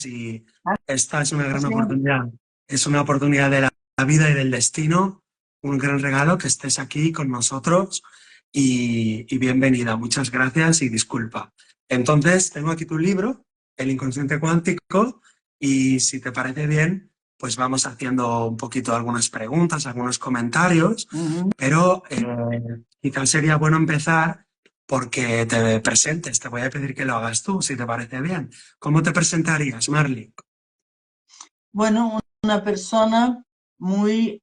y esta es una gran Sí. oportunidad. Es una oportunidad de la vida y del destino, un gran regalo que estés aquí con nosotros y bienvenida. Muchas gracias y disculpa. Entonces, tengo aquí tu libro, El inconsciente cuántico, y si te parece bien, pues vamos haciendo un poquito algunas preguntas, algunos comentarios, pero quizás sería bueno empezar porque te presentes. Te voy a pedir que lo hagas tú, si te parece bien. ¿Cómo te presentarías, Marley? Bueno, una persona muy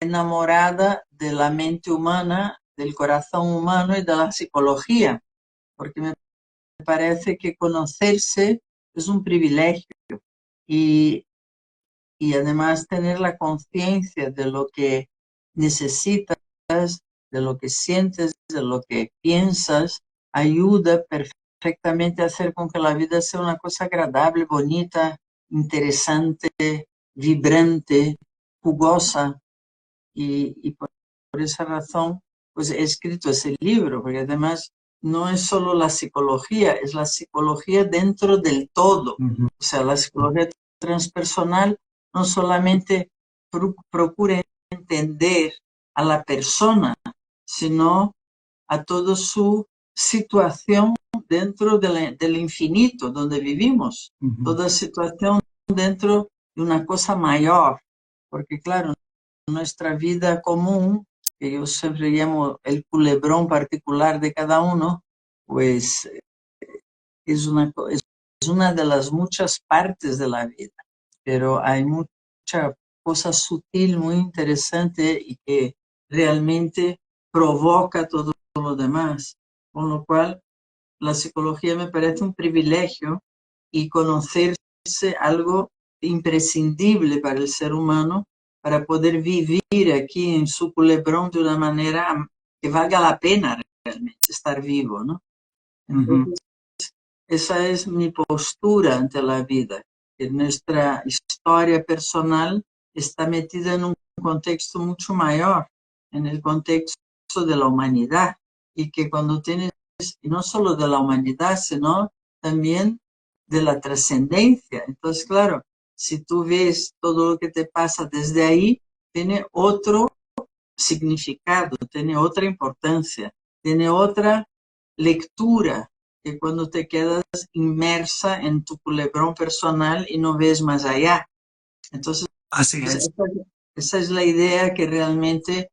enamorada de la mente humana, del corazón humano y de la psicología, porque me parece que conocerse es un privilegio y, y además tener la conciencia de lo que necesitas, de lo que sientes, de lo que piensas, ayuda perfectamente a hacer con que la vida sea una cosa agradable, bonita, interesante, vibrante, jugosa. Y por esa razón, pues he escrito ese libro, porque además no es solo la psicología, es la psicología dentro del todo. O sea, la psicología transpersonal no solamente procura entender a la persona, sino a toda su situación dentro del infinito donde vivimos, toda situación dentro de una cosa mayor, porque claro, nuestra vida común, que yo siempre llamo el culebrón particular de cada uno, pues es una de las muchas partes de la vida, pero hay mucha cosa sutil, muy interesante y que realmente provoca todo lo demás, con lo cual la psicología me parece un privilegio y conocerse algo imprescindible para el ser humano para poder vivir aquí en su culebrón de una manera que valga la pena realmente estar vivo, ¿no? Entonces, esa es mi postura ante la vida, que nuestra historia personal está metida en un contexto mucho mayor, en el contexto de la humanidad, y que cuando tienes, y no solo de la humanidad, sino también de la trascendencia. Entonces, claro, si tú ves todo lo que te pasa desde ahí, tiene otro significado, tiene otra importancia, tiene otra lectura que cuando te quedas inmersa en tu culebrón personal y no ves más allá. Entonces, Así es. esa es la idea que realmente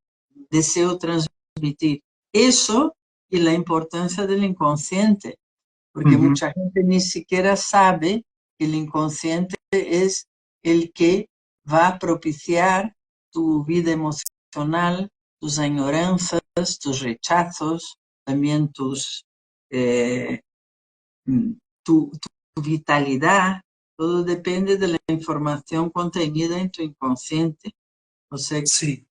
deseo transmitir. Eso y la importancia del inconsciente, porque mucha gente ni siquiera sabe que el inconsciente es el que va a propiciar tu vida emocional, tus añoranzas, tus rechazos, también eh, tu vitalidad. Todo depende de la información contenida en tu inconsciente. O sea, Sí.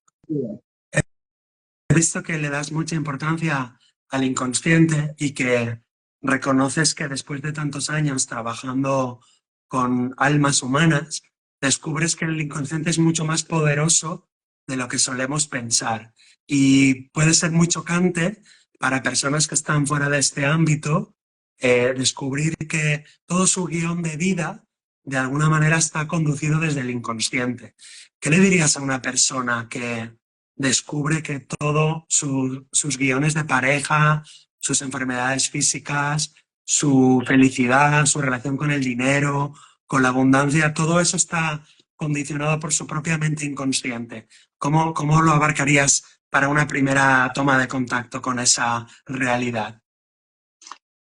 He visto que le das mucha importancia al inconsciente y que reconoces que después de tantos años trabajando con almas humanas, descubres que el inconsciente es mucho más poderoso de lo que solemos pensar. Y puede ser muy chocante para personas que están fuera de este ámbito descubrir que todo su guión de vida de alguna manera está conducido desde el inconsciente. ¿Qué le dirías a una persona que descubre que todos sus guiones de pareja, sus enfermedades físicas, su felicidad, su relación con el dinero, con la abundancia, todo eso está condicionado por su propia mente inconsciente? ¿Cómo lo abarcarías para una primera toma de contacto con esa realidad?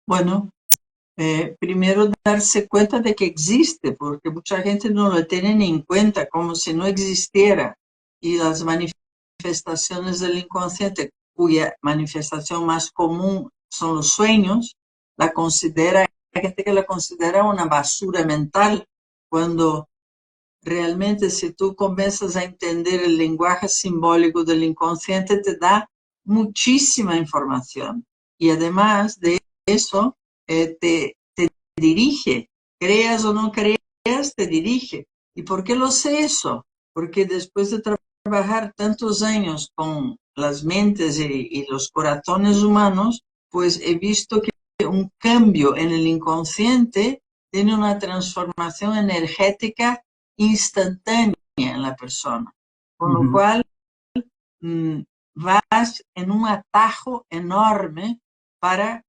bueno, primero darse cuenta de que existe, porque mucha gente no lo tiene ni en cuenta, como si no existiera. Y las manifestaciones del inconsciente, cuya manifestación más común son los sueños, hay gente que la considera una basura mental, cuando realmente si tú comienzas a entender el lenguaje simbólico del inconsciente, te da muchísima información. Y además de eso, te dirige. Creas o no creas, te dirige. ¿Y por qué lo sé eso? Porque después de trabajar tantos años con las mentes y los corazones humanos, pues he visto que un cambio en el inconsciente tiene una transformación energética instantánea en la persona, con lo cual vas en un atajo enorme para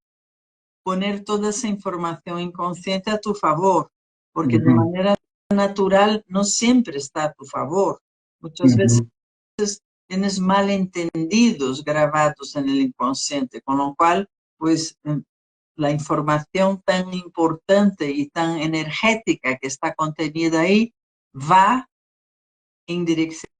poner toda esa información inconsciente a tu favor, porque de manera natural no siempre está a tu favor. Muchas veces tienes malentendidos grabados en el inconsciente, con lo cual, pues, la información tan importante y tan energética que está contenida ahí va en dirección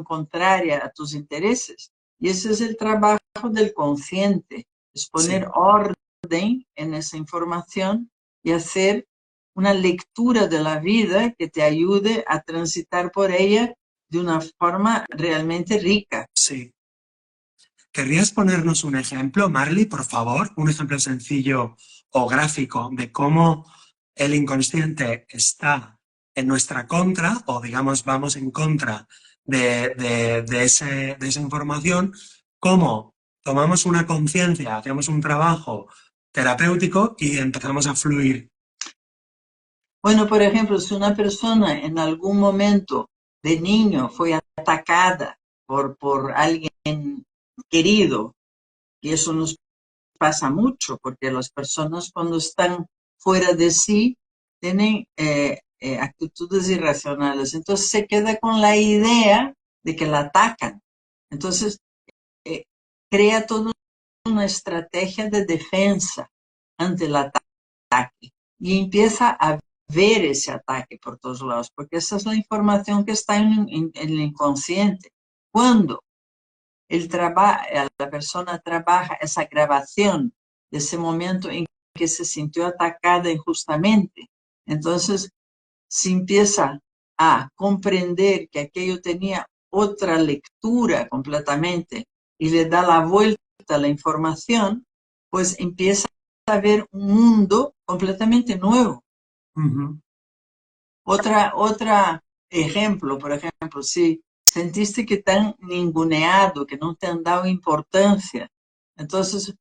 contraria a tus intereses. Y ese es el trabajo del consciente, es poner orden en esa información y hacer una lectura de la vida que te ayude a transitar por ella de una forma realmente rica. Sí. ¿Querrías ponernos un ejemplo, Marley, por favor? Un ejemplo sencillo o gráfico de cómo el inconsciente está en nuestra contra, o digamos, vamos en contra de esa información, cómo tomamos una conciencia, hacemos un trabajo terapéutico y empezamos a fluir. Bueno, por ejemplo, si una persona en algún momento de niño fue atacada por alguien querido, y eso nos pasa mucho, porque las personas cuando están fuera de sí tienen actitudes irracionales, entonces se queda con la idea de que la atacan. Entonces, crea toda una estrategia de defensa ante el ataque y empieza a ver ese ataque por todos lados, porque esa es la información que está en el inconsciente. Cuando la persona trabaja esa grabación de ese momento en que se sintió atacada injustamente, entonces se empieza a comprender que aquello tenía otra lectura completamente y le da la vuelta a la información, pues empieza a ver un mundo completamente nuevo. Otra ejemplo, por ejemplo, si sentiste que te han ninguneado, que no te han dado importancia, entonces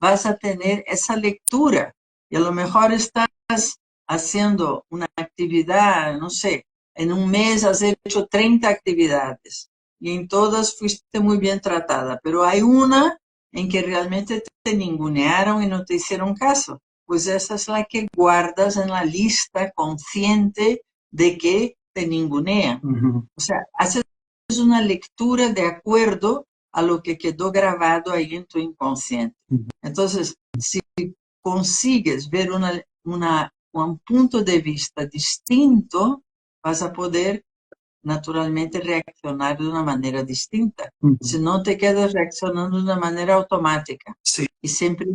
vas a tener esa lectura y a lo mejor estás haciendo una actividad, no sé, en un mes has hecho 30 actividades y en todas fuiste muy bien tratada, pero hay una en que realmente te ningunearon y no te hicieron caso. Pues esa es la que guardas en la lista consciente de que te ningunean. O sea, haces una lectura de acuerdo a lo que quedó grabado ahí en tu inconsciente. Entonces, si consigues ver un punto de vista distinto, vas a poder naturalmente reaccionar de una manera distinta. Si no, te quedas reaccionando de una manera automática. Sí. Y siempre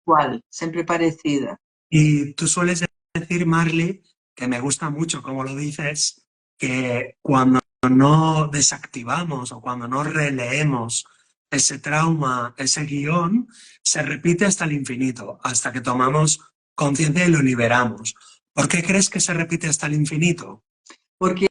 igual, siempre parecida. Y tú sueles decir, Marley, que me gusta mucho como lo dices, que cuando no desactivamos o cuando no releemos ese trauma, ese guión, se repite hasta el infinito, hasta que tomamos conciencia y lo liberamos. ¿Por qué crees que se repite hasta el infinito? Porque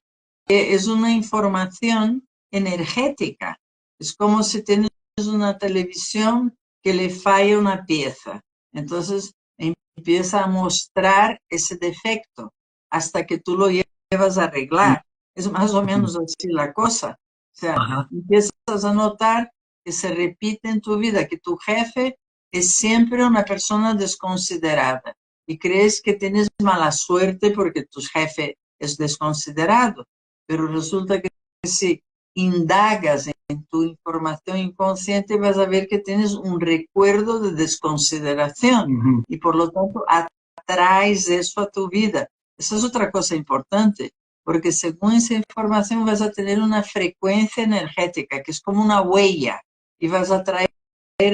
es una información energética. Es como si tienes una televisión que le falla una pieza. Entonces empieza a mostrar ese defecto hasta que tú lo llevas a arreglar. Es más o menos así la cosa. O sea, empiezas a notar que se repite en tu vida, que tu jefe es siempre una persona desconsiderada y crees que tienes mala suerte porque tu jefe es desconsiderado. Pero resulta que si indagas en tu información inconsciente vas a ver que tienes un recuerdo de desconsideración y por lo tanto atraes eso a tu vida. Esa es otra cosa importante, porque según esa información vas a tener una frecuencia energética que es como una huella y vas a traer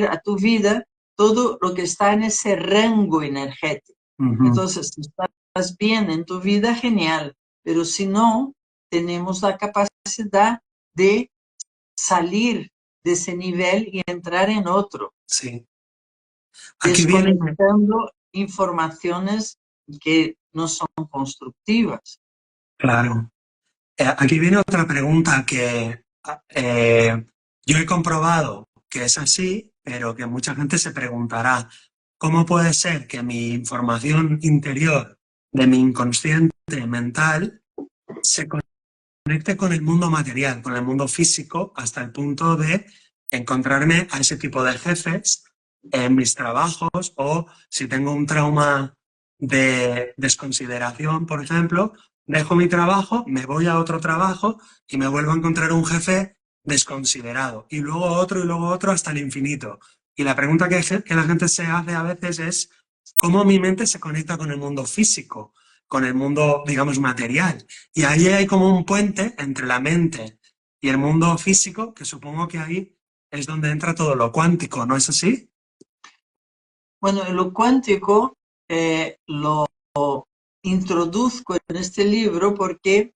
a tu vida todo lo que está en ese rango energético. Entonces, si estás bien en tu vida, genial, pero si no, tenemos la capacidad de salir de ese nivel y entrar en otro. Sí. Aquí desconectando informaciones que no son constructivas. Claro. Aquí viene otra pregunta que yo he comprobado que es así, pero que mucha gente se preguntará, ¿cómo puede ser que mi información interior de mi inconsciente mental se conecte con el mundo material, con el mundo físico, hasta el punto de encontrarme a ese tipo de jefes en mis trabajos, o si tengo un trauma de desconsideración, por ejemplo, dejo mi trabajo, me voy a otro trabajo y me vuelvo a encontrar un jefe desconsiderado, y luego otro hasta el infinito. Y la pregunta que la gente se hace a veces es cómo mi mente se conecta con el mundo físico, con el mundo, digamos, material. Y ahí hay como un puente entre la mente y el mundo físico, que supongo que ahí es donde entra todo lo cuántico, ¿no es así? Bueno, lo cuántico lo introduzco en este libro porque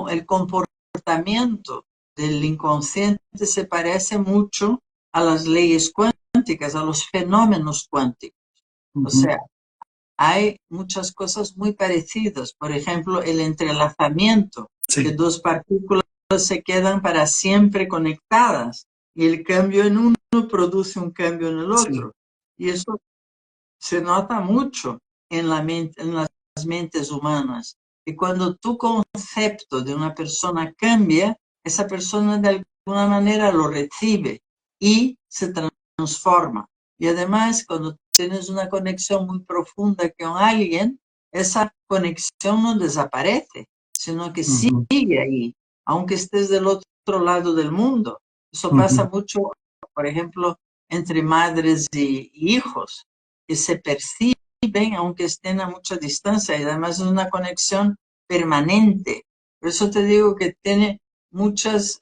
el comportamiento del inconsciente se parece mucho a las leyes cuánticas, a los fenómenos cuánticos. O sea, hay muchas cosas muy parecidas. Por ejemplo, el entrelazamiento de Sí, dos partículas se quedan para siempre conectadas y el cambio en uno produce un cambio en el sí. otro. Y eso se nota mucho en las mentes humanas. Y cuando tu concepto de una persona cambia, esa persona de alguna manera lo recibe y se transforma. Y además, cuando tienes una conexión muy profunda con alguien, esa conexión no desaparece, sino que Ujú, sigue ahí, aunque estés del otro lado del mundo. Eso pasa ujú. mucho, por ejemplo, entre madres y hijos que se perciben aunque estén a mucha distancia y además es una conexión permanente. Por eso te digo que tiene muchos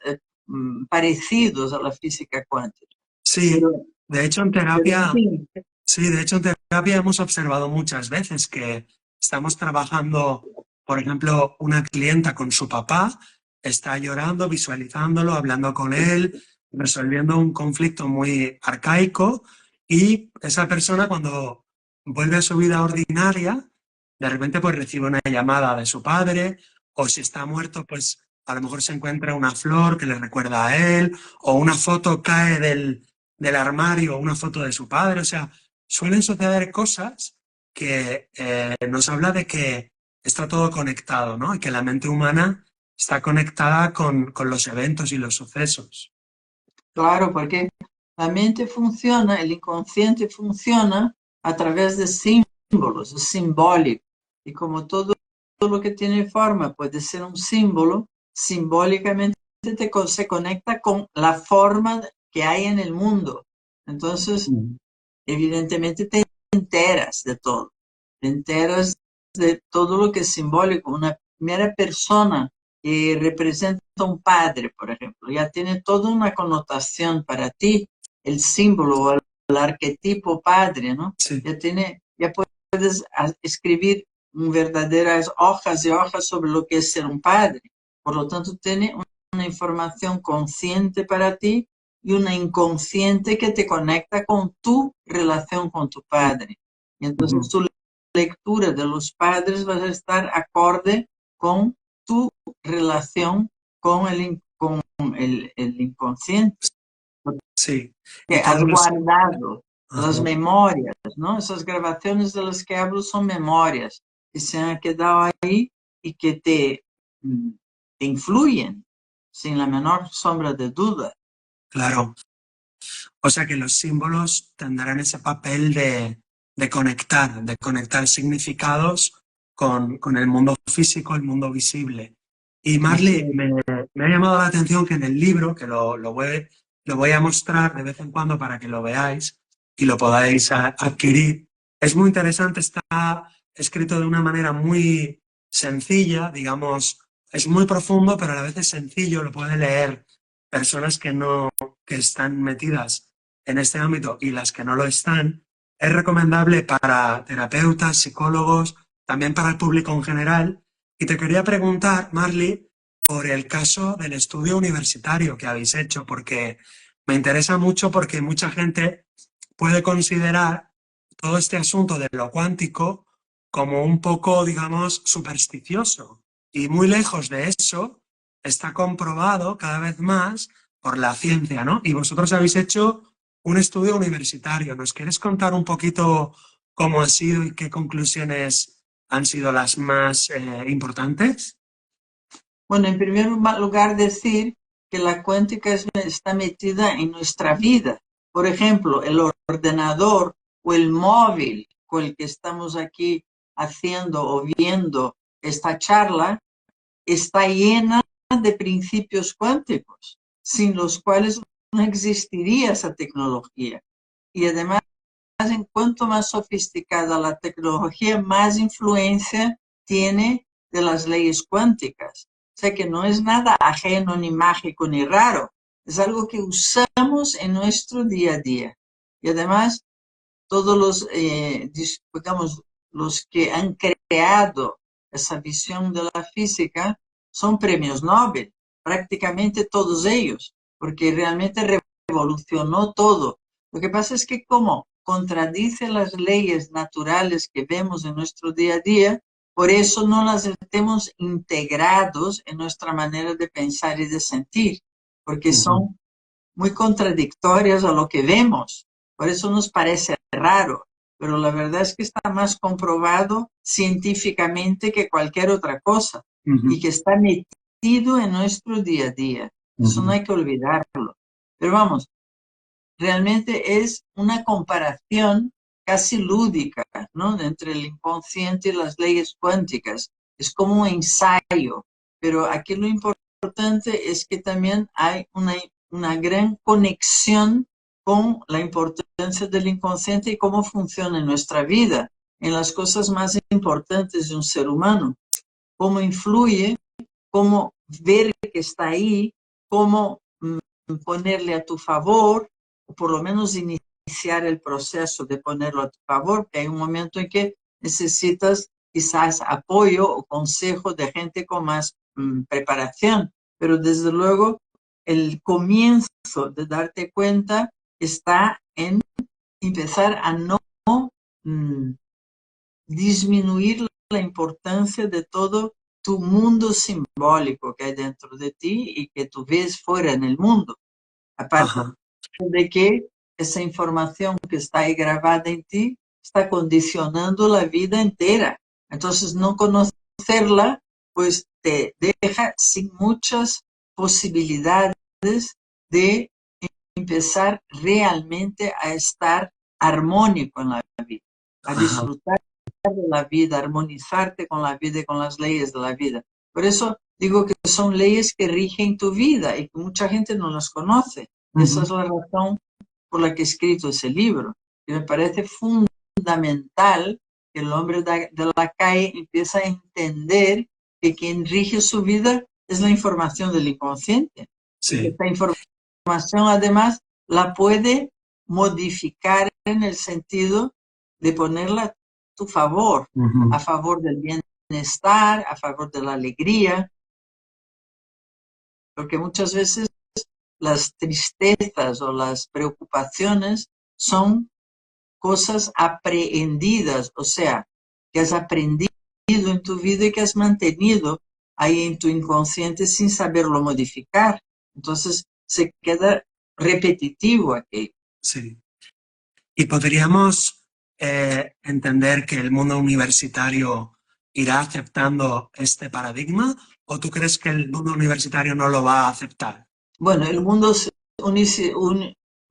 parecidos a la física cuántica. Sí, Pero, de hecho en en terapia, fin, sí, de hecho en terapia hemos observado muchas veces que estamos trabajando, por ejemplo, una clienta con su papá, está llorando, visualizándolo, hablando con él, resolviendo un conflicto muy arcaico, y esa persona cuando vuelve a su vida ordinaria, de repente pues recibe una llamada de su padre, o si está muerto, pues a lo mejor se encuentra una flor que le recuerda a él, o una foto cae del armario, una foto de su padre. O sea, suelen suceder cosas que nos habla de que está todo conectado, ¿no? Y que la mente humana está conectada con los eventos y los sucesos. claro, porque la mente funciona, el inconsciente funciona a través de símbolos, es simbólico. Y como todo lo que tiene forma puede ser un símbolo, simbólicamente se conecta con la forma que hay en el mundo. Entonces, Mm. evidentemente te enteras de todo, te enteras de todo lo que es simbólico. Una primera persona que representa a un padre, por ejemplo, ya tiene toda una connotación para ti, el símbolo o el arquetipo padre, ¿no? Sí. Ya puedes escribir verdaderas hojas y hojas sobre lo que es ser un padre. Por lo tanto, tiene una información consciente para ti y una inconsciente que te conecta con tu relación con tu padre. Y entonces Ujú. tu lectura de los padres va a estar acorde con tu relación con el inconsciente Sí. que Y has todos los... guardado, las Ajá. memorias, ¿no? Esas grabaciones de las que hablo son memorias que se han quedado ahí y que te influyen sin la menor sombra de duda. Claro. O sea que los símbolos tendrán ese papel de conectar significados con el mundo físico, el mundo visible. Y Así Marley, es. me ha llamado la atención que en el libro, que lo voy a mostrar de vez en cuando para que lo veáis y lo podáis adquirir, es muy interesante, está escrito de una manera muy sencilla, digamos, es muy profundo, pero a la vez es sencillo, lo pueden leer personas que están metidas en este ámbito y las que no lo están. Es recomendable para terapeutas, psicólogos, también para el público en general. Y te quería preguntar, Marley, por el caso del estudio universitario que habéis hecho, porque me interesa mucho, porque mucha gente puede considerar todo este asunto de lo cuántico como un poco, digamos, supersticioso. Y muy lejos de eso, está comprobado cada vez más por la ciencia, ¿no? Y vosotros habéis hecho un estudio universitario. ¿Nos quieres contar un poquito cómo ha sido y qué conclusiones han sido las más importantes? Bueno, en primer lugar decir que la cuántica está metida en nuestra vida. Por ejemplo, el ordenador o el móvil con el que estamos aquí haciendo o viendo esta charla está llena de principios cuánticos, sin los cuales no existiría esa tecnología. Y además, en cuanto más sofisticada la tecnología, más influencia tiene de las leyes cuánticas. O sea que no es nada ajeno, ni mágico, ni raro. Es algo que usamos en nuestro día a día. Y además, todos los, digamos, los que han creado esa visión de la física son premios Nobel, prácticamente todos ellos, porque realmente revolucionó todo. Lo que pasa es que como contradice las leyes naturales que vemos en nuestro día a día, por eso no las tenemos integrados en nuestra manera de pensar y de sentir, porque son muy contradictorias a lo que vemos. Por eso nos parece raro, pero la verdad es que está más comprobado científicamente que cualquier otra cosa y que está metido en nuestro día a día. Eso no hay que olvidarlo. Pero vamos, realmente es una comparación casi lúdica, ¿no? Entre el inconsciente y las leyes cuánticas. Es como un ensayo, pero aquí lo importante es que también hay una gran conexión con la importancia del inconsciente y cómo funciona en nuestra vida, en las cosas más importantes de un ser humano, cómo influye, cómo ver que está ahí, cómo ponerle a tu favor, o por lo menos iniciar el proceso de ponerlo a tu favor, que hay un momento en que necesitas quizás apoyo o consejo de gente con más preparación, pero desde luego el comienzo de darte cuenta está en empezar a no mmm, disminuir la importancia de todo tu mundo simbólico que hay dentro de ti y que tú ves fuera en el mundo. Aparte de que esa información que está ahí grabada en ti está condicionando la vida entera. Entonces, no conocerla, pues te deja sin muchas posibilidades de empezar realmente a estar armónico en la vida, a disfrutar de la vida, armonizarte con la vida y con las leyes de la vida. Por eso digo que son leyes que rigen tu vida y que mucha gente no las conoce. Esa es la razón por la que he escrito ese libro. Y me parece fundamental que el hombre de la calle empiece a entender que quien rige su vida es la información del inconsciente. Sí. Esta información además la puede modificar en el sentido de ponerla a tu favor, a favor del bienestar, a favor de la alegría, porque muchas veces las tristezas o las preocupaciones son cosas aprehendidas, o sea, que has aprendido en tu vida y que has mantenido ahí en tu inconsciente sin saberlo modificar. Entonces se queda repetitivo aquello. Sí. ¿Y podríamos entender que el mundo universitario irá aceptando este paradigma o tú crees que el mundo universitario no lo va a aceptar? Bueno, el mundo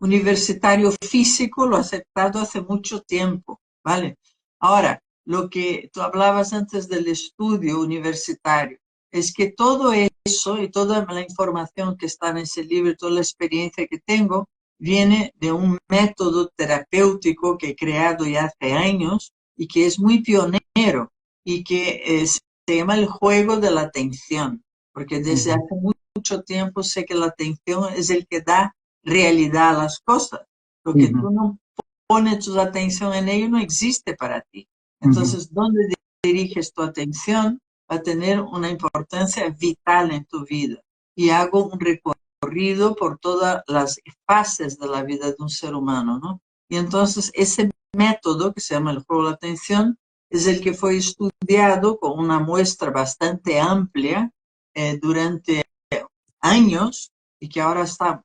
universitario físico lo ha aceptado hace mucho tiempo, ¿vale? Ahora, lo que tú hablabas antes del estudio universitario, es que todo eso y toda la información que está en ese libro, toda la experiencia que tengo, viene de un método terapéutico que he creado ya hace años y que es muy pionero y que se llama el juego de la atención, porque desde hace mucho tiempo sé que la atención es el que da realidad a las cosas. Lo que tú no pones tu atención en ello no existe para ti. Entonces, ¿dónde diriges tu atención? Va a tener una importancia vital en tu vida. Y hago un recorrido por todas las fases de la vida de un ser humano, ¿no? Y entonces ese método que se llama el juego de la atención es el que fue estudiado con una muestra bastante amplia durante años y que ahora está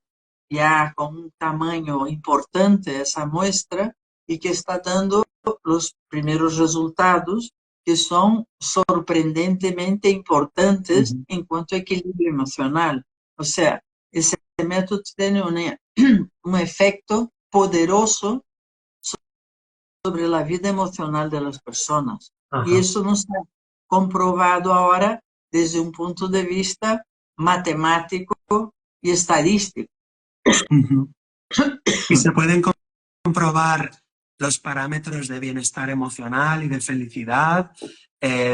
ya con un tamaño importante esa muestra y que está dando los primeros resultados que son sorprendentemente importantes en cuanto a equilibrio emocional. O sea, ese método tiene un efecto poderoso sobre la vida emocional de las personas. Y Ajá. eso no se ha comprobado ahora desde un punto de vista matemático y estadístico. Ujú. Y se pueden comprobar los parámetros de bienestar emocional y de felicidad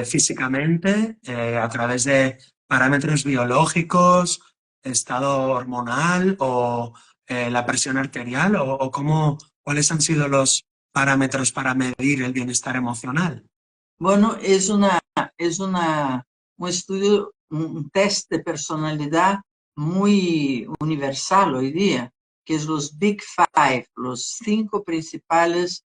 físicamente a través de parámetros biológicos, estado hormonal o la presión arterial o cuáles han sido los parámetros para medir el bienestar emocional. Bueno, un estudio, un test de personalidad muy universal hoy día, que es los Big Five, los 5 principales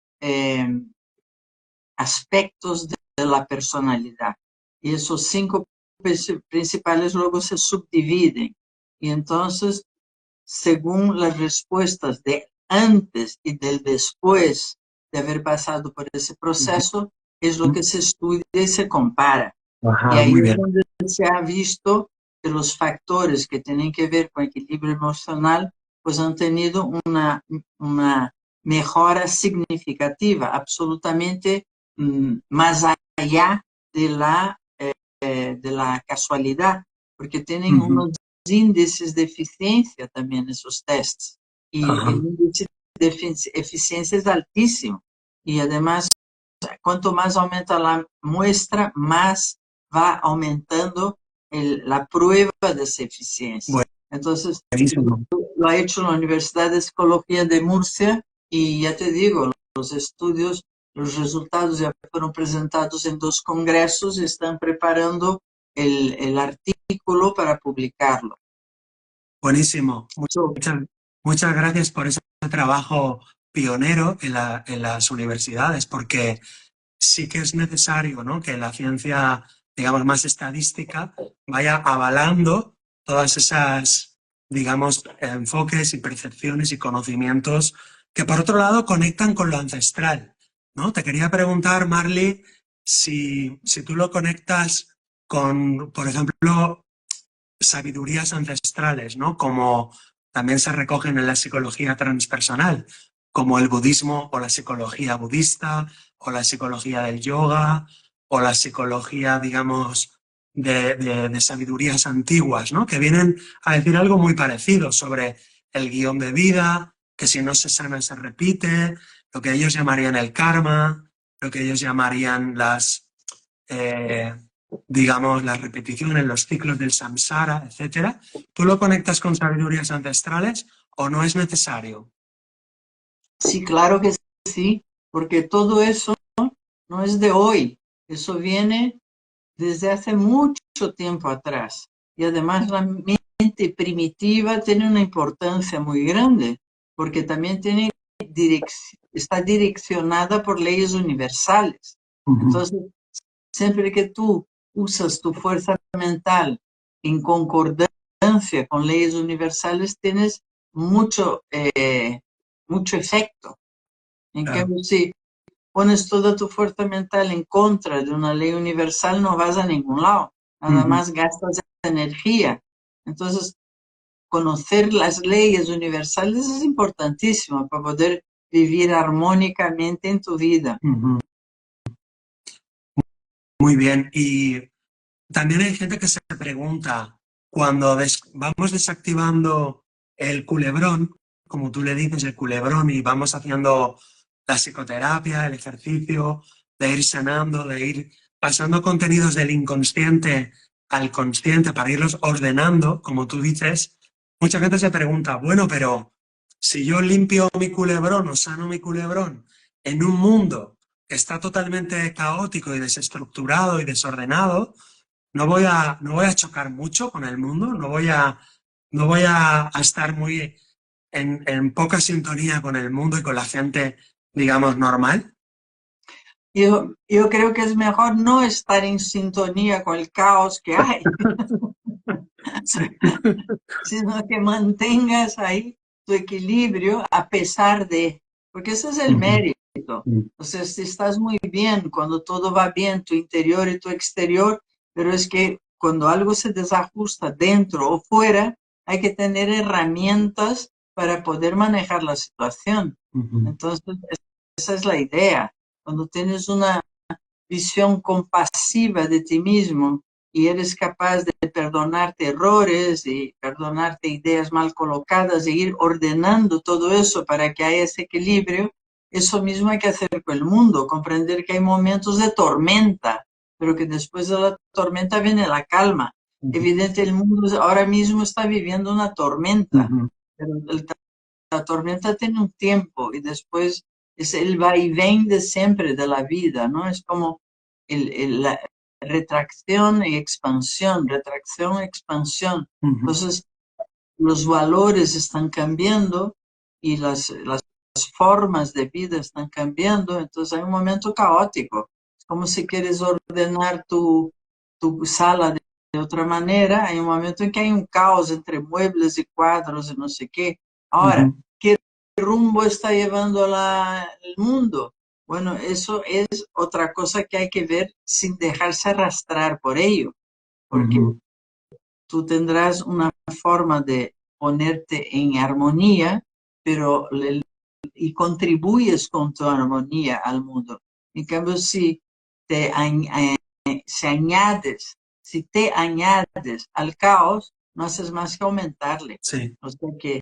aspectos de la personalidad. Y esos 5 principales luego se subdividen. Y entonces, según las respuestas de antes y del después de haber pasado por ese proceso, es lo que se estudia y se compara. Y Ajá, ahí muy es bien. donde se ha visto que los factores que tienen que ver con equilibrio emocional pues han tenido una mejora significativa, absolutamente más allá de la casualidad, porque tienen unos índices de eficiencia también esos tests. Y Ajá. el índice de eficiencia es altísimo. Y además, cuanto más aumenta la muestra, más va aumentando la prueba de esa eficiencia. Entonces, Buenísimo. lo ha hecho la Universidad de Psicología de Murcia y ya te digo, los estudios, los resultados ya fueron presentados en 2 congresos y están preparando el artículo para publicarlo. Buenísimo. Muchas gracias por ese trabajo pionero en las universidades, porque sí que es necesario, ¿no?, que la ciencia, digamos, más estadística vaya avalando todas esas, digamos, enfoques y percepciones y conocimientos que, por otro lado, conectan con lo ancestral, ¿no? Te quería preguntar, Marley, si tú lo conectas con, por ejemplo, sabidurías ancestrales, ¿no?, como también se recogen en la psicología transpersonal, como el budismo o la psicología budista o la psicología del yoga o la psicología, digamos, de sabidurías antiguas, ¿no?, que vienen a decir algo muy parecido sobre el guión de vida, que si no se sana se repite, lo que ellos llamarían el karma, lo que ellos llamarían eh, digamos, las repeticiones, los ciclos del samsara, etcétera. ¿Tú lo conectas con sabidurías ancestrales o no es necesario? Sí, claro que sí, porque todo eso no es de hoy, eso viene desde hace mucho tiempo atrás. Y además la mente primitiva tiene una importancia muy grande, porque también está direccionada por leyes universales. Entonces, siempre que tú usas tu fuerza mental en concordancia con leyes universales, tienes mucho efecto. En Claro. cambio, si pones toda tu fuerza mental en contra de una ley universal, no vas a ningún lado. Nada más gastas energía. Entonces, conocer las leyes universales es importantísimo para poder vivir armónicamente en tu vida. Muy bien. Y también hay gente que se pregunta, cuando vamos desactivando el culebrón, como tú le dices, el culebrón, y vamos haciendo la psicoterapia, el ejercicio, de ir sanando, de ir pasando contenidos del inconsciente al consciente para irlos ordenando, como tú dices, mucha gente se pregunta, bueno, pero si yo limpio mi culebrón o sano mi culebrón en un mundo que está totalmente caótico y desestructurado y desordenado, no voy a chocar mucho con el mundo, no voy a estar muy en poca sintonía con el mundo y con la gente, digamos, normal. Yo creo que es mejor no estar en sintonía con el caos que hay, sino que mantengas ahí tu equilibrio a pesar de, porque ese es el mérito. O sea, si estás muy bien, cuando todo va bien, tu interior y tu exterior, pero es que cuando algo se desajusta dentro o fuera, hay que tener herramientas para poder manejar la situación. Entonces, esa es la idea. Cuando tienes una visión compasiva de ti mismo y eres capaz de perdonarte errores y perdonarte ideas mal colocadas e ir ordenando todo eso para que haya ese equilibrio, eso mismo hay que hacer con el mundo, comprender que hay momentos de tormenta, pero que después de la tormenta viene la calma. Evidente, el mundo ahora mismo está viviendo una tormenta, pero la tormenta tiene un tiempo y después es el vaivén de siempre de la vida, ¿no? Es como la retracción y expansión, retracción y expansión. Entonces, los valores están cambiando y las formas de vida están cambiando, entonces hay un momento caótico. Es como si quieres ordenar tu sala de otra manera, hay un momento en que hay un caos entre muebles y cuadros y no sé qué. Ahora, ¿qué rumbo está llevando el mundo? Bueno, eso es otra cosa que hay que ver sin dejarse arrastrar por ello, porque tú tendrás una forma de ponerte en armonía, pero y contribuyes con tu armonía al mundo. En cambio, si te añades al caos, no haces más que aumentarle. Sí. O sea que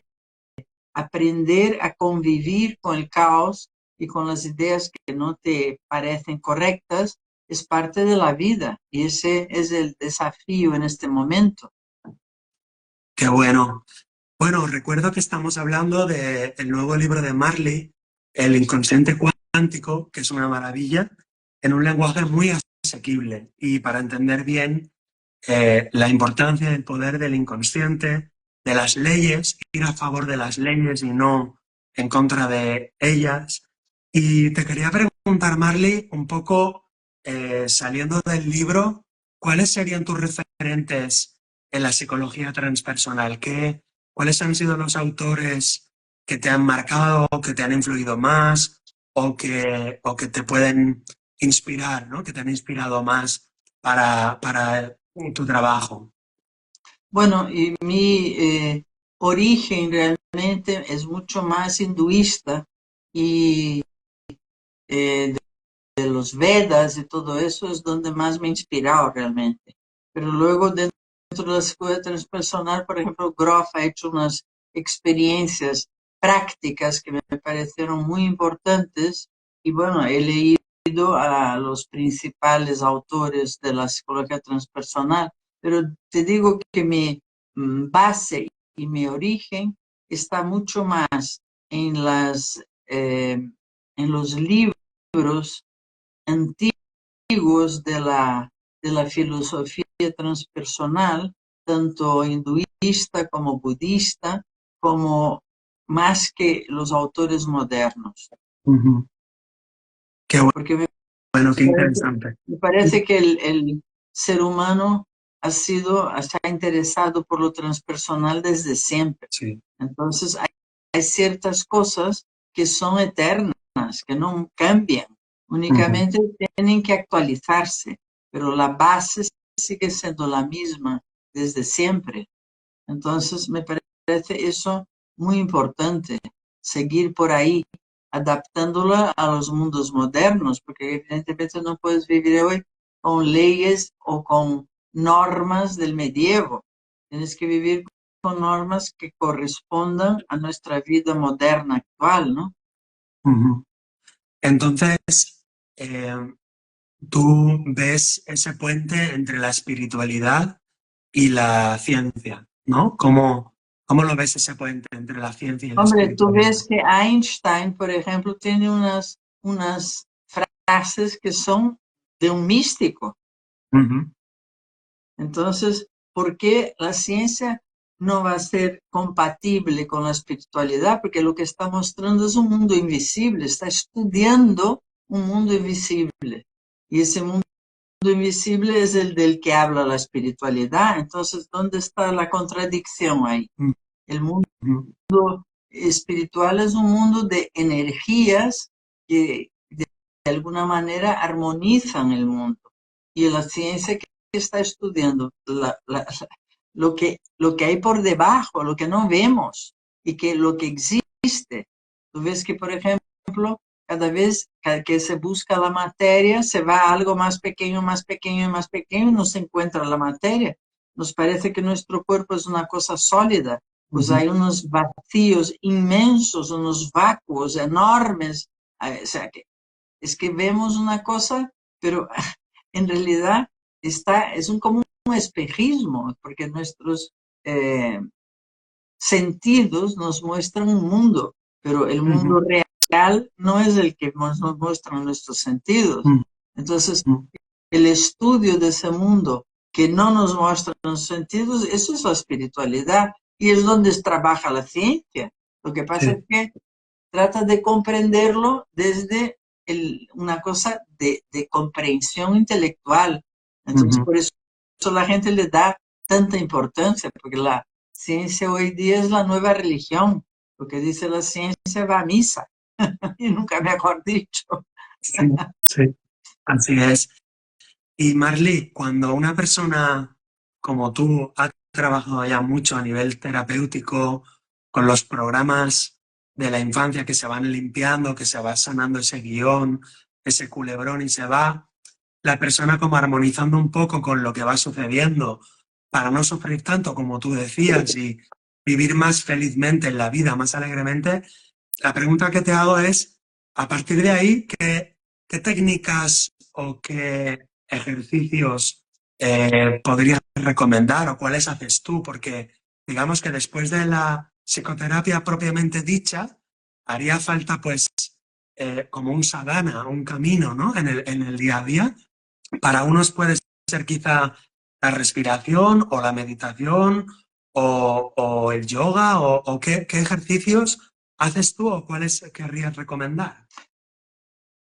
aprender a convivir con el caos y con las ideas que no te parecen correctas es parte de la vida y ese es el desafío en este momento. Qué bueno. Bueno, recuerdo que estamos hablando del nuevo libro de Marley, El inconsciente cuántico, que es una maravilla, en un lenguaje muy asequible y para entender bien la importancia del poder del inconsciente, de las leyes, ir a favor de las leyes y no en contra de ellas. Y te quería preguntar, Marley, un poco saliendo del libro, ¿cuáles serían tus referentes en la psicología transpersonal? ¿Cuáles han sido los autores que te han marcado, que te han influido más o que te pueden inspirar, ¿no? Que te han inspirado más para tu trabajo? Bueno, y mi origen realmente es mucho más hinduista y de los Vedas y todo eso es donde más me he inspirado realmente. Pero luego dentro de la escuela transpersonal, por ejemplo, Groff ha hecho unas experiencias prácticas que me parecieron muy importantes y bueno, he leído a los principales autores de la psicología transpersonal, pero te digo que mi base y mi origen está mucho más en en los libros antiguos de la filosofía transpersonal, tanto hinduista como budista, como más que los autores modernos. Qué Porque bueno, qué interesante. me parece que el ser humano se ha interesado por lo transpersonal desde siempre. Sí. Entonces hay ciertas cosas que son eternas, que no cambian, únicamente tienen que actualizarse, pero la base sigue siendo la misma desde siempre. Entonces me parece eso muy importante, seguir por ahí, adaptándola a los mundos modernos, porque evidentemente no puedes vivir hoy con leyes o con normas del medievo. Tienes que vivir con normas que correspondan a nuestra vida moderna actual, ¿no? Entonces, tú ves ese puente entre la espiritualidad y la ciencia, ¿no? ¿Cómo lo ves ese puente entre la ciencia y la Hombre, tú espiritualidad? ves que Einstein, por ejemplo, tiene unas frases que son de un místico. Entonces, ¿por qué la ciencia no va a ser compatible con la espiritualidad? Porque lo que está mostrando es un mundo invisible, está estudiando un mundo invisible. Y ese mundo invisible es el del que habla la espiritualidad. Entonces, ¿dónde está la contradicción ahí? El mundo espiritual es un mundo de energías que de alguna manera armonizan el mundo. Y la ciencia que está estudiando lo que hay por debajo, lo que no vemos y que lo que existe. Tú ves que, por ejemplo, cada vez que se busca la materia, se va a algo más pequeño, más pequeño y más pequeño y no se encuentra la materia. Nos parece que nuestro cuerpo es una cosa sólida, pues hay unos vacíos inmensos, unos vacuos enormes. O sea, es que vemos una cosa, pero en realidad es como un espejismo, porque nuestros sentidos nos muestran un mundo, pero el mundo real no es el que nos muestran nuestros sentidos. Entonces, el estudio de ese mundo que no nos muestra los sentidos, eso es la espiritualidad y es donde trabaja la ciencia. Lo que pasa es que trata de comprenderlo desde una cosa de comprensión intelectual. Entonces, por eso la gente le da tanta importancia, porque la ciencia hoy día es la nueva religión. Lo que dice la ciencia va a misa, y nunca mejor dicho. Sí, sí, así es. Y Marley, cuando una persona como tú ha trabajado ya mucho a nivel terapéutico con los programas de la infancia que se van limpiando, que se va sanando ese guión, ese culebrón y se va la persona como armonizando un poco con lo que va sucediendo para no sufrir tanto como tú decías y vivir más felizmente en la vida, más alegremente, la pregunta que te hago es, a partir de ahí, ¿qué técnicas o qué ejercicios podrías recomendar o cuáles haces tú? Porque digamos que después de la psicoterapia propiamente dicha, haría falta pues como un sadhana, un camino, ¿no? En el día a día. Para unos puede ser quizá la respiración o la meditación o el yoga o qué ejercicios haces tú o cuáles querrías recomendar.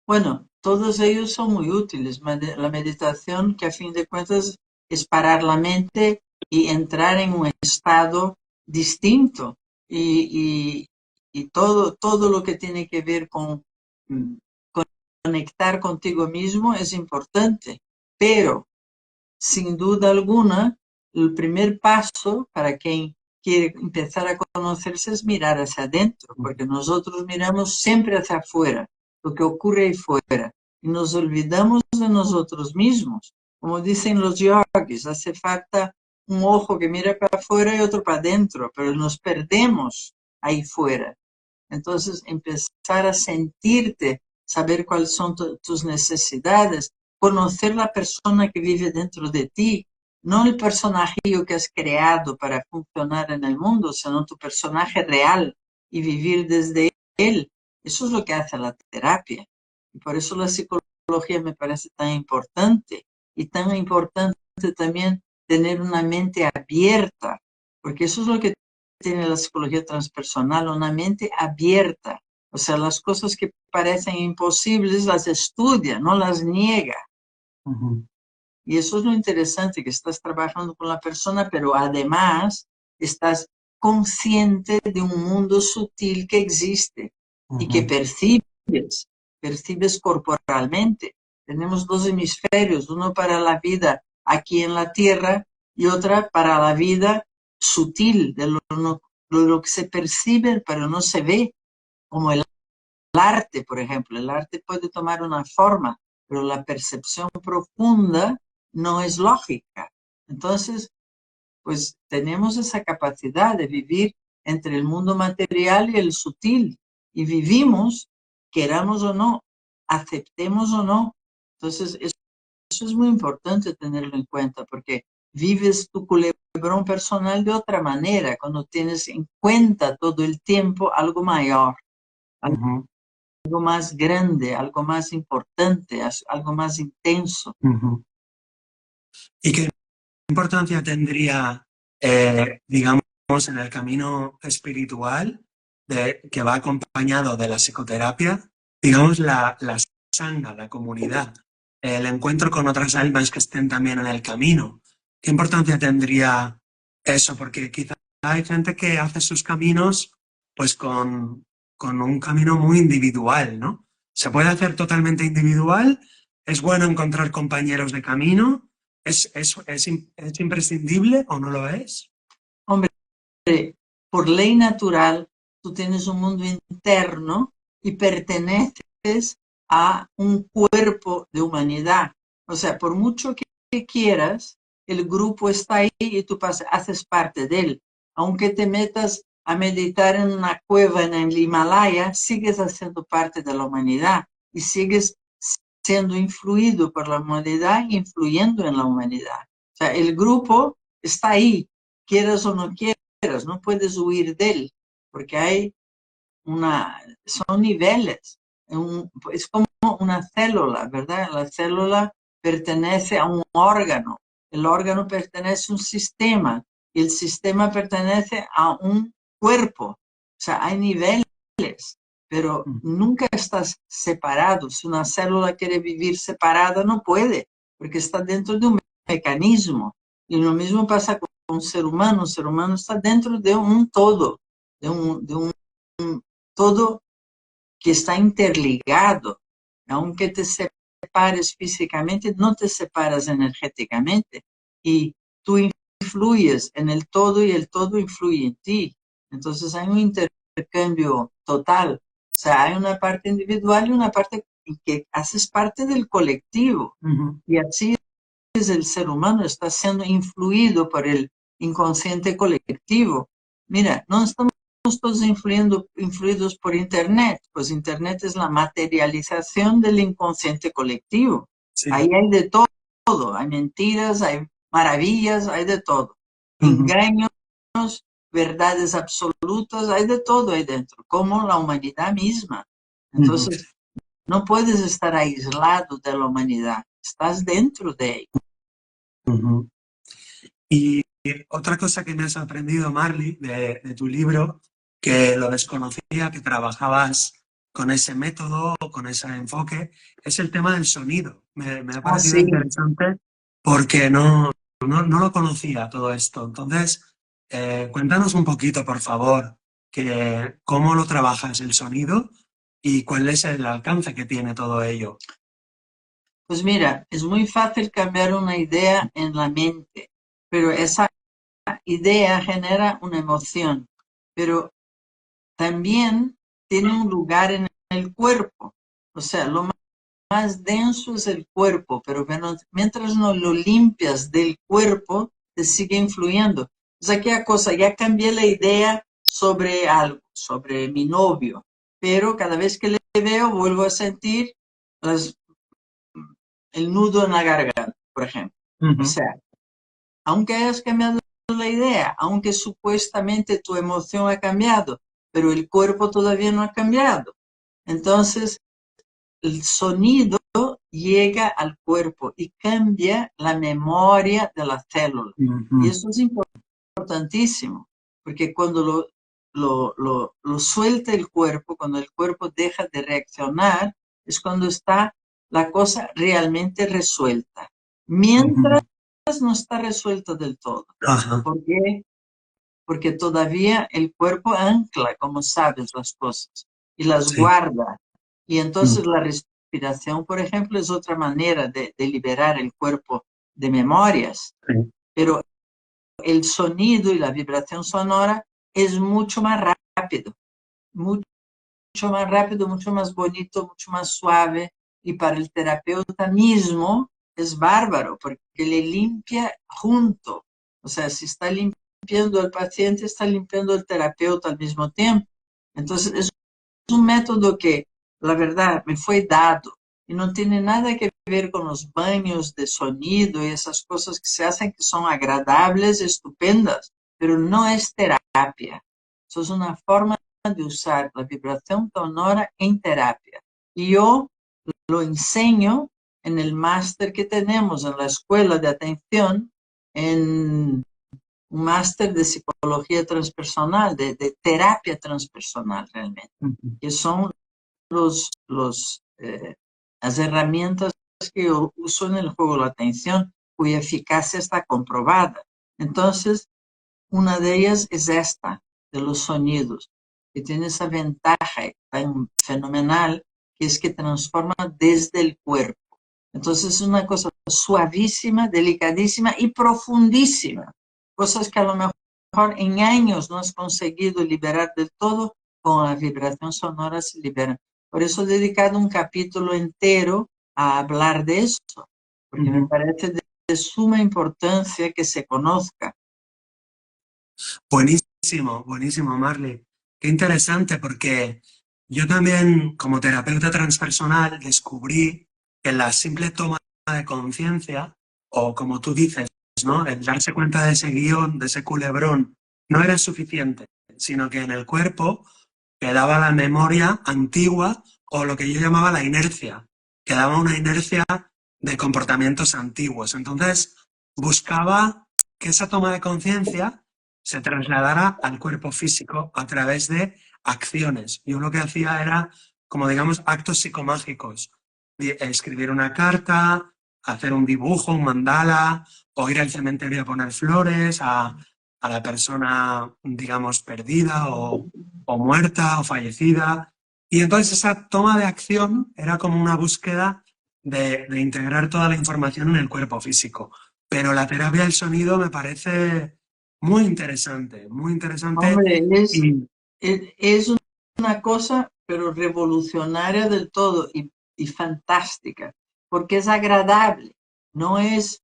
Bueno, todos ellos son muy útiles. La meditación, que a fin de cuentas es parar la mente y entrar en un estado distinto. Y todo lo que tiene que ver mm, con conectar contigo mismo es importante. Pero, sin duda alguna, el primer paso para quien quiere empezar a conocerse es mirar hacia adentro, porque nosotros miramos siempre hacia afuera, lo que ocurre ahí fuera, y nos olvidamos de nosotros mismos. Como dicen los yogis, hace falta un ojo que mira para afuera y otro para adentro, pero nos perdemos ahí fuera. Entonces, empezar a sentirte, saber cuáles son tus necesidades, conocer la persona que vive dentro de ti, no el personaje que has creado para funcionar en el mundo, sino tu personaje real y vivir desde él. Eso es lo que hace la terapia. Y por eso la psicología me parece tan importante y tan importante también tener una mente abierta, porque eso es lo que tiene la psicología transpersonal, una mente abierta. O sea, las cosas que parecen imposibles las estudia, no las niega. Y eso es lo interesante, que estás trabajando con la persona, pero además estás consciente de un mundo sutil que existe y que percibes corporalmente. Tenemos dos hemisferios, uno para la vida aquí en la Tierra y otra para la vida sutil, de lo que se percibe pero no se ve, como el arte, por ejemplo. El arte puede tomar una forma, pero la percepción profunda no es lógica. Entonces, pues tenemos esa capacidad de vivir entre el mundo material y el sutil, y vivimos, queramos o no, aceptemos o no. Entonces, eso es muy importante tenerlo en cuenta, porque vives tu culebrón personal de otra manera, cuando tienes en cuenta todo el tiempo algo mayor, algo más grande, algo más importante, algo más intenso. ¿Y qué importancia tendría, digamos, en el camino espiritual que va acompañado de la psicoterapia, digamos, la sangha, la comunidad, el encuentro con otras almas que estén también en el camino? ¿Qué importancia tendría eso? Porque quizá hay gente que hace sus caminos pues con un camino muy individual, ¿no? ¿Se puede hacer totalmente individual? ¿Es bueno encontrar compañeros de camino? ¿Es imprescindible o no lo es? Hombre, por ley natural, tú tienes un mundo interno y perteneces a un cuerpo de humanidad. O sea, por mucho que quieras, el grupo está ahí y tú haces parte de él. Aunque te metas a meditar en una cueva en el Himalaya, sigues haciendo parte de la humanidad y sigues siendo influido por la humanidad, influyendo en la humanidad. O sea, el grupo está ahí, quieras o no quieras, no puedes huir de él, porque son niveles, es como una célula, ¿verdad? La célula pertenece a un órgano, el órgano pertenece a un sistema, y el sistema pertenece a un cuerpo, o sea, hay niveles, pero nunca estás separado. Si una célula quiere vivir separada, no puede, porque está dentro de un mecanismo. Y lo mismo pasa con un ser humano. Un ser humano está dentro de un todo, de un todo que está interligado. Aunque te separes físicamente, no te separas energéticamente. Y tú influyes en el todo y el todo influye en ti. Entonces hay un intercambio total. O sea, hay una parte individual y una parte que haces parte del colectivo. Y así es el ser humano, está siendo influido por el inconsciente colectivo. Mira, no estamos todos influidos por Internet, pues Internet es la materialización del inconsciente colectivo. Sí. Ahí hay de todo, hay mentiras, hay maravillas, hay de todo. Engaños, verdades absolutas, hay de todo ahí dentro, como la humanidad misma. Entonces, no puedes estar aislado de la humanidad, estás dentro de ella. Y otra cosa que me has aprendido, Marley, de tu libro, que lo desconocía, que trabajabas con ese método, con ese enfoque, es el tema del sonido. Me ha parecido Sí. interesante porque no lo conocía todo esto. Entonces, cuéntanos un poquito, por favor, cómo lo trabajas el sonido y cuál es el alcance que tiene todo ello. Pues mira, es muy fácil cambiar una idea en la mente, pero esa idea genera una emoción, pero también tiene un lugar en el cuerpo. O sea, lo más denso es el cuerpo, pero mientras no lo limpias del cuerpo, te sigue influyendo. O sea, ¿qué cosa? Ya cambié la idea sobre algo, sobre mi novio, pero cada vez que le veo vuelvo a sentir el nudo en la garganta, por ejemplo. O sea, aunque hayas cambiado la idea, aunque supuestamente tu emoción ha cambiado, pero el cuerpo todavía no ha cambiado. Entonces, el sonido llega al cuerpo y cambia la memoria de la célula. Y eso es importantísimo, porque cuando lo suelta el cuerpo, cuando el cuerpo deja de reaccionar, es cuando está la cosa realmente resuelta. Mientras no está resuelto del todo. ¿Por qué? Porque todavía el cuerpo ancla, como sabes, las cosas y las guarda. Y entonces la respiración, por ejemplo, es otra manera de liberar el cuerpo de memorias. Pero el sonido y la vibración sonora es mucho más rápido, mucho más rápido, mucho más bonito, mucho más suave. Y para el terapeuta mismo es bárbaro, porque le limpia junto. O sea, si está limpiando al paciente, está limpiando al terapeuta al mismo tiempo. Entonces, es un método que, la verdad, me fue dado y no tiene nada que ver con los baños de sonido y esas cosas que se hacen que son agradables, estupendas, pero no es terapia. Eso es una forma de usar la vibración sonora en terapia. Y yo lo enseño en el máster que tenemos en la escuela de atención, en un máster de psicología transpersonal, de terapia transpersonal realmente, que son las herramientas que yo uso en el juego de la atención, cuya eficacia está comprobada. Entonces, una de ellas es esta, de los sonidos, que tiene esa ventaja tan fenomenal es que transforma desde el cuerpo. Entonces es una cosa suavísima, delicadísima y profundísima. Cosas que a lo mejor en años no has conseguido liberar del todo, con la vibración sonora se liberan. Por eso he dedicado un capítulo entero a hablar de eso, porque me parece de suma importancia que se conozca. Buenísimo, buenísimo, Marley. Qué interesante, porque yo también, como terapeuta transpersonal, descubrí que la simple toma de conciencia, o como tú dices, ¿no? El darse cuenta de ese guión, de ese culebrón, no era suficiente, sino que en el cuerpo quedaba la memoria antigua o lo que yo llamaba la inercia. Quedaba una inercia de comportamientos antiguos. Entonces, buscaba que esa toma de conciencia se trasladara al cuerpo físico a través de acciones. Yo lo que hacía era, como digamos, actos psicomágicos. Escribir una carta, hacer un dibujo, un mandala, o ir al cementerio a poner flores a la persona, digamos, perdida o muerta o fallecida. Y entonces esa toma de acción era como una búsqueda de integrar toda la información en el cuerpo físico. Pero la terapia del sonido me parece muy interesante, muy interesante. Hombre, Y es una cosa, pero revolucionaria del todo y fantástica, porque es agradable, no es,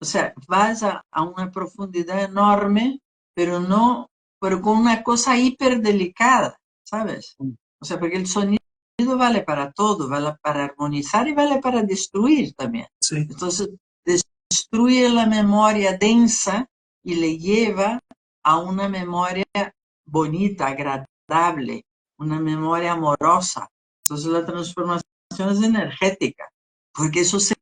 o sea, vas a una profundidad enorme, pero no, pero con una cosa hiper delicada, ¿sabes? O sea, porque el sonido vale para todo, vale para armonizar y vale para destruir también. sí. Entonces, destruye la memoria densa y le lleva a una memoria bonita, agradable, una memoria amorosa. Entonces la transformación es energética, porque eso se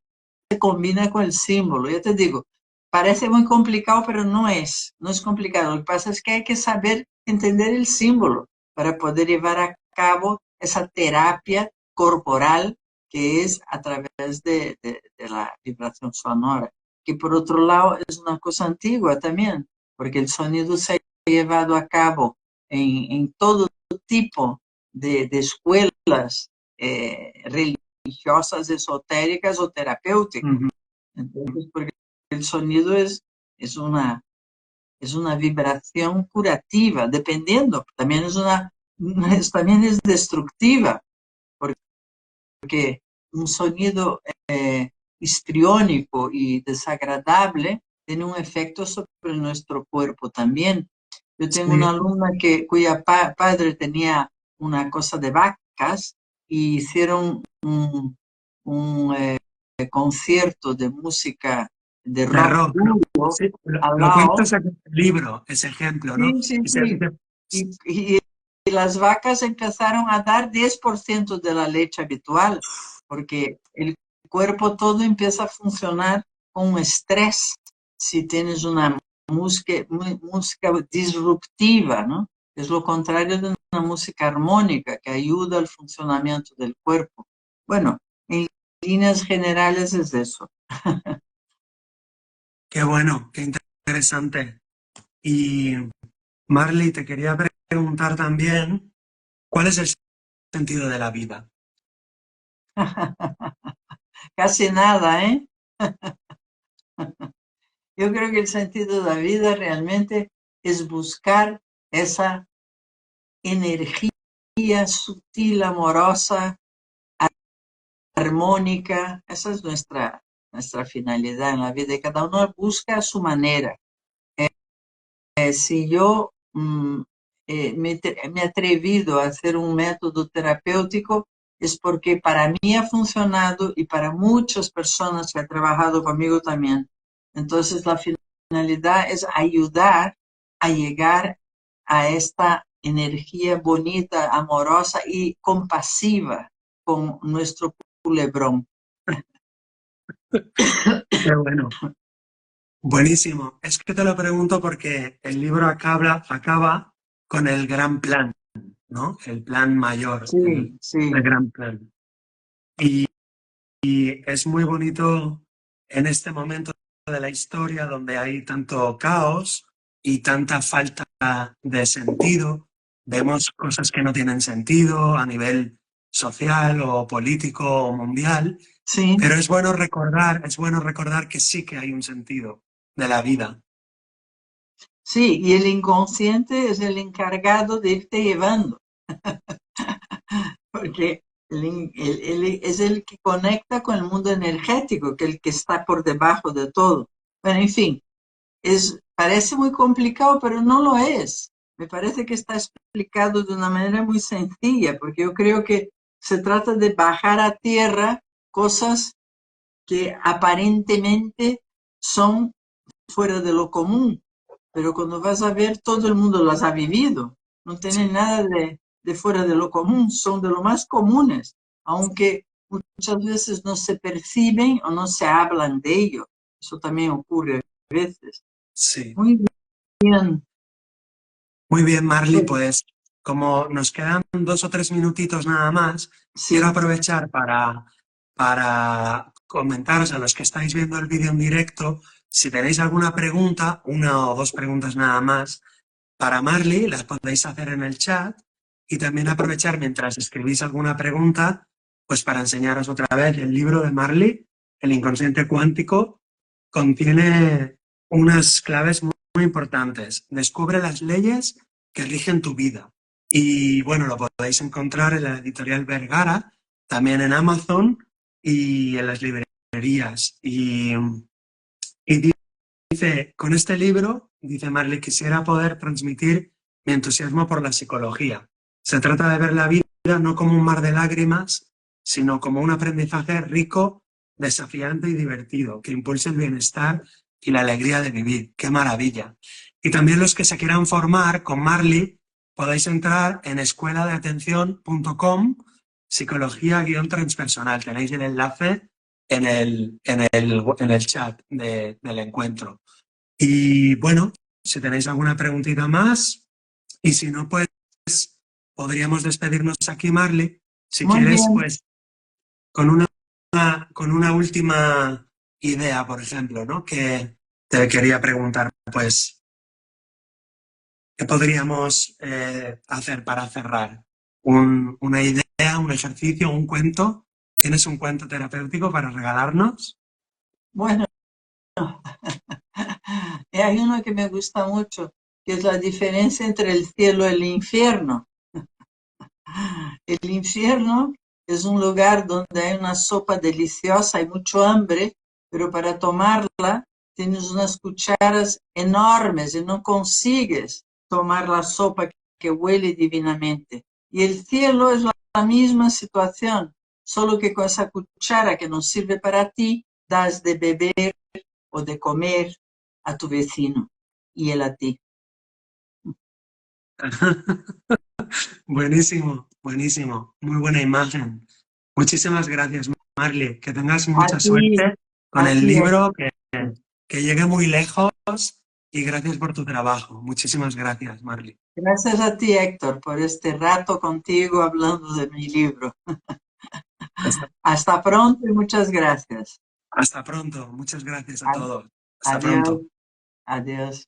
combina con el símbolo. Yo te digo, parece muy complicado, pero no es complicado. Lo que pasa es que hay que saber entender el símbolo para poder llevar a cabo esa terapia corporal que es a través de la vibración sonora, que por otro lado es una cosa antigua también, porque el sonido se ha llevado a cabo en todo tipo de escuelas religiosas, esotéricas o terapéuticas. Entonces, porque el sonido es una, es una vibración curativa, dependiendo, también es destructiva, porque un sonido histriónico y desagradable tiene un efecto sobre nuestro cuerpo también. Yo tengo una alumna cuya padre tenía una cosa de vacas y hicieron un concierto de música de De rock rock, ¿no? duro Sí, al lo lado. cuentas en el libro, ese ejemplo, ¿no? Sí, sí, Y se sí. dice, Y las vacas empezaron a dar 10% de la leche habitual, porque el cuerpo todo empieza a funcionar con un estrés si tienes una música disruptiva, ¿no? Es lo contrario de una música armónica que ayuda al funcionamiento del cuerpo. Bueno, en líneas generales es eso. qué bueno, qué interesante. Y Marley, te quería preguntar también, ¿cuál es el sentido de la vida? Casi nada, ¿eh? Yo creo que el sentido de la vida realmente es buscar esa energía sutil, amorosa, armónica. Esa es nuestra finalidad en la vida y cada uno busca a su manera. Si yo me he atrevido a hacer un método terapéutico es porque para mí ha funcionado y para muchas personas que han trabajado conmigo también. Entonces la finalidad es ayudar a llegar a esta energía bonita, amorosa y compasiva con nuestro culebrón. Qué bueno. Buenísimo. Es que te lo pregunto porque el libro acaba con el gran plan, ¿no? El plan mayor, Sí, el sí. gran plan. Y, y es muy bonito en este momento de la historia donde hay tanto caos y tanta falta de sentido. Vemos cosas que no tienen sentido a nivel social o político o mundial, Sí, pero es bueno recordar que sí que hay un sentido de la vida. sí, y el inconsciente es el encargado de irte llevando, porque es el que conecta con el mundo energético, que es el que está por debajo de todo. Bueno, en fin, parece muy complicado, pero no lo es. Me parece que está explicado de una manera muy sencilla, porque yo creo que se trata de bajar a tierra cosas que aparentemente son fuera de lo común, pero cuando vas a ver, todo el mundo las ha vivido, no tienen Sí, nada de fuera de lo común, son de lo más comunes, aunque muchas veces no se perciben o no se hablan de ello. Eso también ocurre a veces. sí. Muy bien. Muy bien, Marley, Pues, pues como nos quedan 2 o 3 minutitos nada más, quiero sí, aprovechar para comentaros a los que estáis viendo el vídeo en directo, si tenéis alguna pregunta, 1 o 2 preguntas nada más, para Marley, las podéis hacer en el chat y también aprovechar mientras escribís alguna pregunta, pues para enseñaros otra vez el libro de Marley, El inconsciente cuántico, contiene unas claves muy importantes. Descubre las leyes que rigen tu vida. Y bueno, lo podéis encontrar en la editorial Vergara, también en Amazon y en las librerías. Y dice, con este libro, dice Marley, quisiera poder transmitir mi entusiasmo por la psicología. Se trata de ver la vida no como un mar de lágrimas, sino como un aprendizaje rico, desafiante y divertido, que impulse el bienestar y la alegría de vivir. ¡Qué maravilla! Y también los que se quieran formar con Marley, podéis entrar en escueladeatención.com, psicología-transpersonal. Tenéis el enlace en el chat del encuentro. Y bueno, si tenéis alguna preguntita más, y si no, pues podríamos despedirnos aquí, Marley. Si muy quieres, bien. pues con una última idea, por ejemplo, ¿no? Que te quería preguntar, pues, ¿qué podríamos hacer para cerrar? Una idea, un ejercicio, un cuento. ¿Tienes un cuento terapéutico para regalarnos? Bueno, hay uno que me gusta mucho, que es la diferencia entre el cielo y el infierno. El infierno es un lugar donde hay una sopa deliciosa, hay mucho hambre, pero para tomarla tienes unas cucharas enormes y no consigues tomar la sopa que huele divinamente. Y el cielo es la misma situación, solo que con esa cuchara que no sirve para ti, das de beber o de comer a tu vecino y él a ti. Buenísimo, buenísimo. Muy buena imagen. Muchísimas gracias, Marley. Que tengas A mucha ti, suerte con a el ti, libro, que llegue muy lejos y gracias por tu trabajo. Muchísimas gracias, Marley. gracias a ti, Héctor, por este rato contigo hablando de mi libro. Hasta, Hasta pronto y muchas gracias. hasta pronto. Muchas gracias a todos. Hasta Adiós, pronto. adiós.